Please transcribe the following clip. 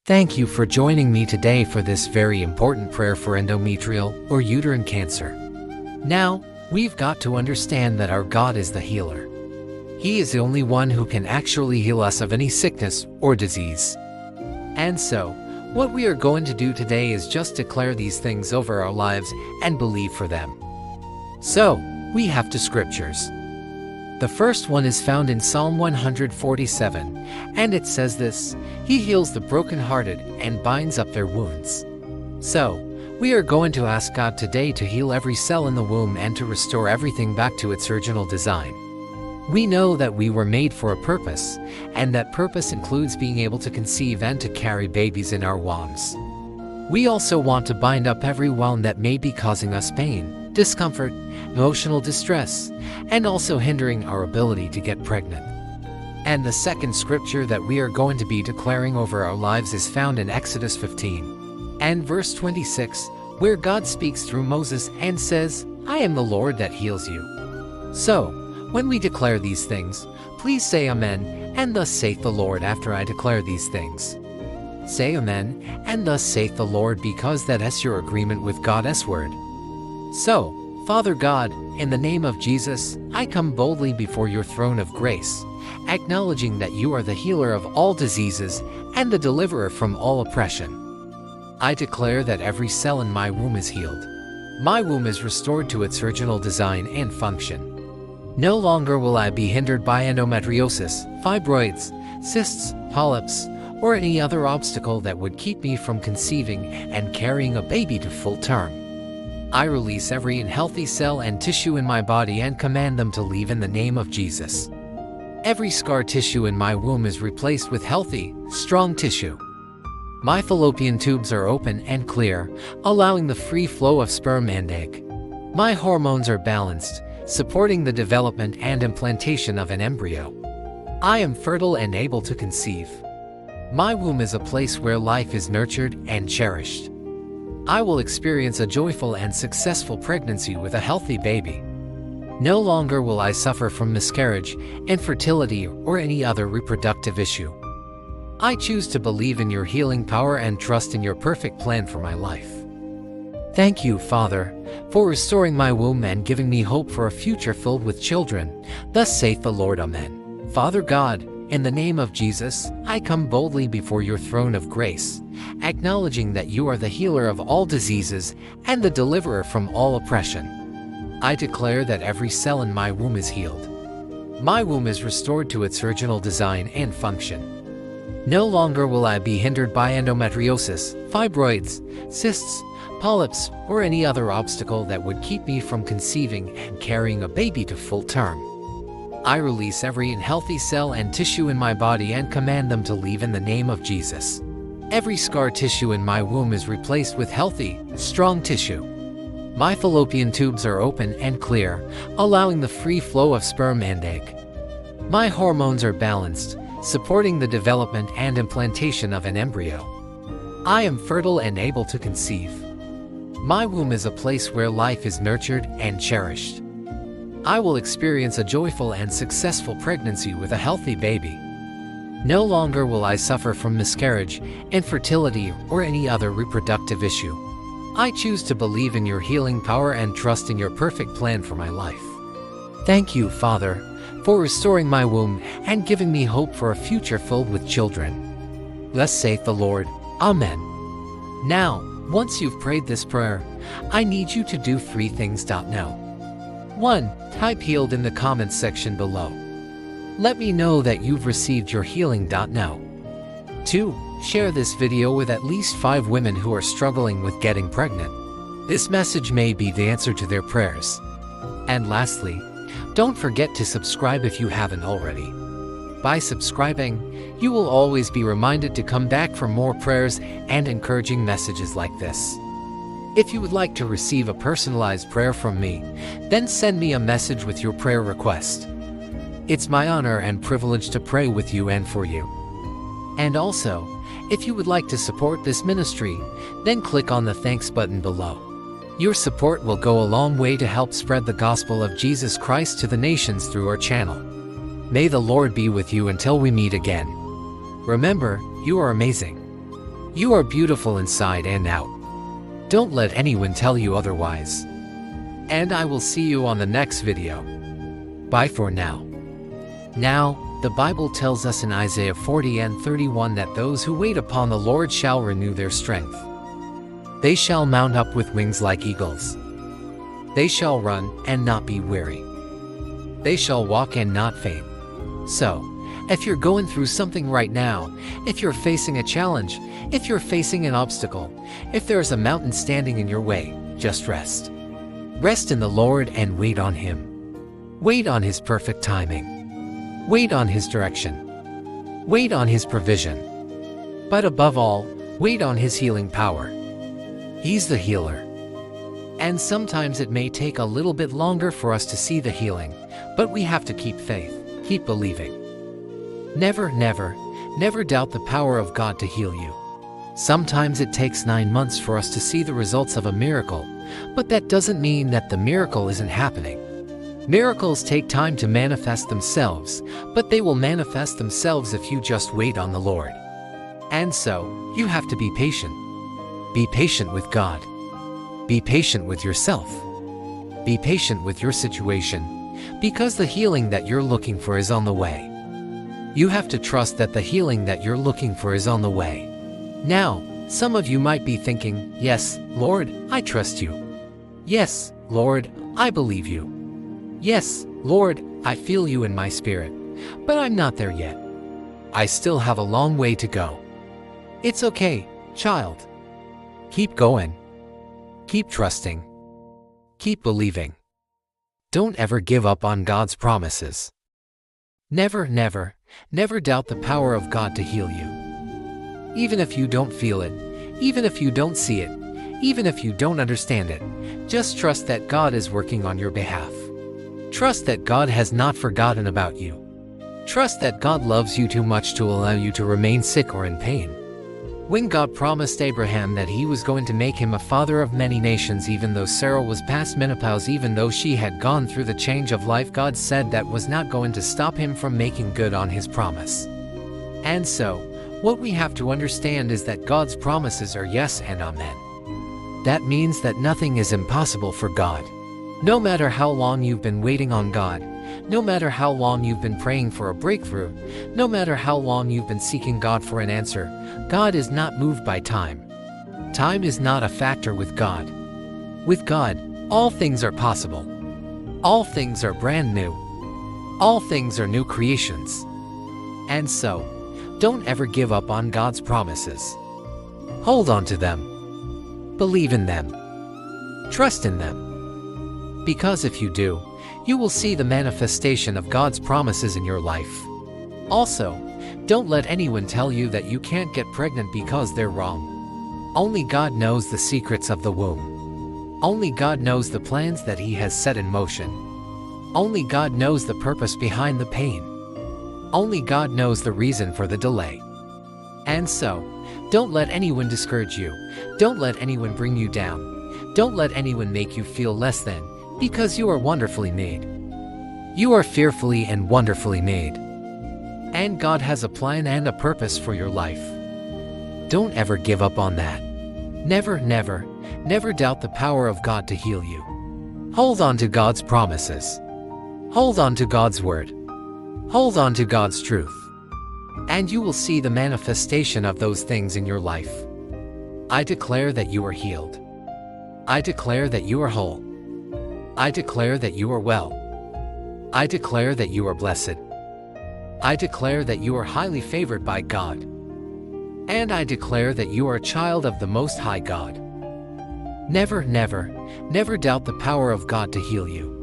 Thank you for joining me today for this very important prayer for endometrial or uterine cancer. Now, we've got to understand that our God is the healer. He is the only one who can actually heal us of any sickness or disease. And so, what we are going to do today is just declare these things over our lives and believe for them. So, we have two scriptures. The first one is found in Psalm 147, and it says this: He heals the brokenhearted and binds up their wounds. So, we are going to ask God today to heal every cell in the womb and to restore everything back to its original design. We know that we were made for a purpose, and that purpose includes being able to conceive and to carry babies in our wombs. We also want to bind up every wound that may be causing us pain, discomfort, emotional distress, and also hindering our ability to get pregnant. And the second scripture that we are going to be declaring over our lives is found in Exodus 15 and verse 26, where God speaks through Moses and says, "I am the Lord that heals you." So, when we declare these things, please say Amen, and thus saith the Lord after I declare these things. Say Amen, and thus saith the Lord, because that is your agreement with God's word. So, Father God, in the name of Jesus, I come boldly before your throne of grace, acknowledging that you are the healer of all diseases and the deliverer from all oppression. I declare that every cell in my womb is healed. My womb is restored to its original design and function. No longer will I be hindered by endometriosis, fibroids, cysts, polyps, or any other obstacle that would keep me from conceiving and carrying a baby to full term. I release every unhealthy cell and tissue in my body and command them to leave in the name of Jesus. Every scar tissue in my womb is replaced with healthy, strong tissue. My fallopian tubes are open and clear, allowing the free flow of sperm and egg. My hormones are balanced, supporting the development and implantation of an embryo. I am fertile and able to conceive. My womb is a place where life is nurtured and cherished. I will experience a joyful and successful pregnancy with a healthy baby. No longer will I suffer from miscarriage, infertility, or any other reproductive issue. I choose to believe in your healing power and trust in your perfect plan for my life. Thank you, Father, for restoring my womb and giving me hope for a future filled with children. Thus saith the Lord. Amen. Father God, in the name of Jesus, I come boldly before your throne of grace, acknowledging that you are the healer of all diseases and the deliverer from all oppression. I declare that every cell in my womb is healed. My womb is restored to its original design and function. No longer will I be hindered by endometriosis, fibroids, cysts, polyps, or any other obstacle that would keep me from conceiving and carrying a baby to full term. I release every unhealthy cell and tissue in my body and command them to leave in the name of Jesus. Every scar tissue in my womb is replaced with healthy, strong tissue. My fallopian tubes are open and clear, allowing the free flow of sperm and egg. My hormones are balanced, supporting the development and implantation of an embryo. I am fertile and able to conceive. My womb is a place where life is nurtured and cherished. I will experience a joyful and successful pregnancy with a healthy baby. No longer will I suffer from miscarriage, infertility, or any other reproductive issue. I choose to believe in your healing power and trust in your perfect plan for my life. Thank you, Father, for restoring my womb and giving me hope for a future filled with children. Thus saith the Lord. Amen. Now, once you've prayed this prayer, I need you to do 3 things. Now, 1. Type healed in the comments section below. Let me know that you've received your healing. Now, 2. Share this video with at least 5 women who are struggling with getting pregnant. This message may be the answer to their prayers. And lastly, don't forget to subscribe if you haven't already. By subscribing, you will always be reminded to come back for more prayers and encouraging messages like this. If you would like to receive a personalized prayer from me, then send me a message with your prayer request. It's my honor and privilege to pray with you and for you. And also, if you would like to support this ministry, then click on the thanks button below. Your support will go a long way to help spread the gospel of Jesus Christ to the nations through our channel. May the Lord be with you until we meet again. Remember, you are amazing. You are beautiful inside and out. Don't let anyone tell you otherwise. And I will see you on the next video. Bye for now. Now, the Bible tells us in Isaiah 40:31 that those who wait upon the Lord shall renew their strength. They shall mount up with wings like eagles. They shall run and not be weary. They shall walk and not faint. So, if you're going through something right now, if you're facing a challenge, if you're facing an obstacle, if there's a mountain standing in your way, just rest. Rest in the Lord and wait on Him. Wait on His perfect timing. Wait on His direction. Wait on His provision. But above all, wait on His healing power. He's the healer. And sometimes it may take a little bit longer for us to see the healing, but we have to keep faith, keep believing. Never, never, never doubt the power of God to heal you. Sometimes it takes 9 months for us to see the results of a miracle, but that doesn't mean that the miracle isn't happening. Miracles take time to manifest themselves, but they will manifest themselves if you just wait on the Lord. And so, you have to be patient. Be patient with God. Be patient with yourself. Be patient with your situation, because the healing that you're looking for is on the way. You have to trust that the healing that you're looking for is on the way. Now, some of you might be thinking, yes, Lord, I trust you. Yes, Lord, I believe you. Yes, Lord, I feel you in my spirit, but I'm not there yet. I still have a long way to go. It's okay, child. Keep going. Keep trusting. Keep believing. Don't ever give up on God's promises. Never, never, never doubt the power of God to heal you. Even if you don't feel it, even if you don't see it, even if you don't understand it, just trust that God is working on your behalf. Trust that God has not forgotten about you. Trust that God loves you too much to allow you to remain sick or in pain. When God promised Abraham that He was going to make him a father of many nations, even though Sarah was past menopause, even though she had gone through the change of life, God said that was not going to stop Him from making good on His promise. And so, what we have to understand is that God's promises are yes and amen. That means that nothing is impossible for God. No matter how long you've been waiting on God, no matter how long you've been praying for a breakthrough, no matter how long you've been seeking God for an answer, God is not moved by time. Time is not a factor with God. With God, all things are possible. All things are brand new. All things are new creations. And so, don't ever give up on God's promises. Hold on to them. Believe in them. Trust in them. Because if you do, you will see the manifestation of God's promises in your life. Also, don't let anyone tell you that you can't get pregnant because they're wrong. Only God knows the secrets of the womb. Only God knows the plans that He has set in motion. Only God knows the purpose behind the pain. Only God knows the reason for the delay. And so, don't let anyone discourage you. Don't let anyone bring you down. Don't let anyone make you feel less than, because you are wonderfully made. You are fearfully and wonderfully made. And God has a plan and a purpose for your life. Don't ever give up on that. Never, never, never doubt the power of God to heal you. Hold on to God's promises. Hold on to God's word. Hold on to God's truth. And you will see the manifestation of those things in your life. I declare that you are healed. I declare that you are whole. I declare that you are well. I declare that you are blessed. I declare that you are highly favored by God. And I declare that you are a child of the Most High God. Never, never, never doubt the power of God to heal you.